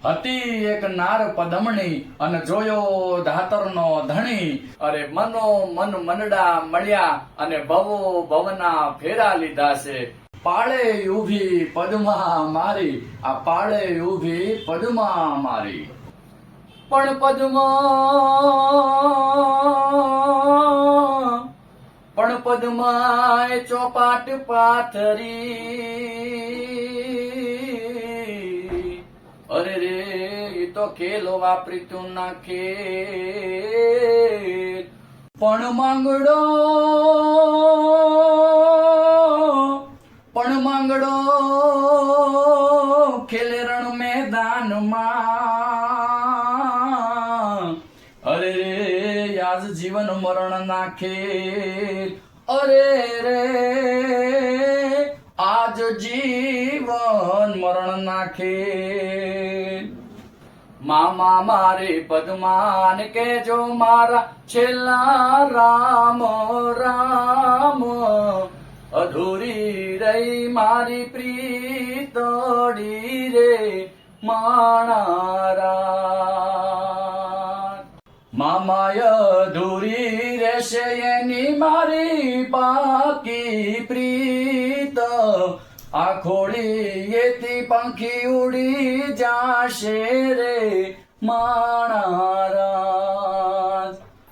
હતી એક નાર પદમણી અને જોયો ધાતરનો ધણી. અરે મનો મન મનડા મળ્યા અને ભવો ભવના ફેરા લીધા છે. પાળે ઊભી પદમા મારી, આ પાળે ઊભી પદમા મારી. પણ પદમાએ ચોપાટ પાથરી. અરે રે એ તો ખેલો વાપરી તું નાખે. પણ માંગડો ખેલે રણ મેદાનમાં. અરે રે આજ જીવન મરણ નાખે. અરે રે આજ જીવન મરણ નાખે. મામા મારે પદમાન કેજો મારા છેલ્લા રામ રામ. અધૂરી રહી મારી પ્રીતડી રે માણારા. મામાય અધૂરી રહેશે એની મારી પાકી પ્રીત. આ ખોળી એથી પંખી ઉડી જાશે રે માણારા.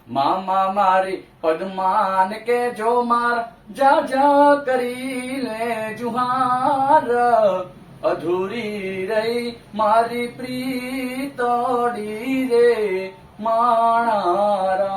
મામા મારી પદમાન કે જો માર જા જા કરી લે જુહાર. અધૂરી રહી મારી પ્રીતડી રે માણારા.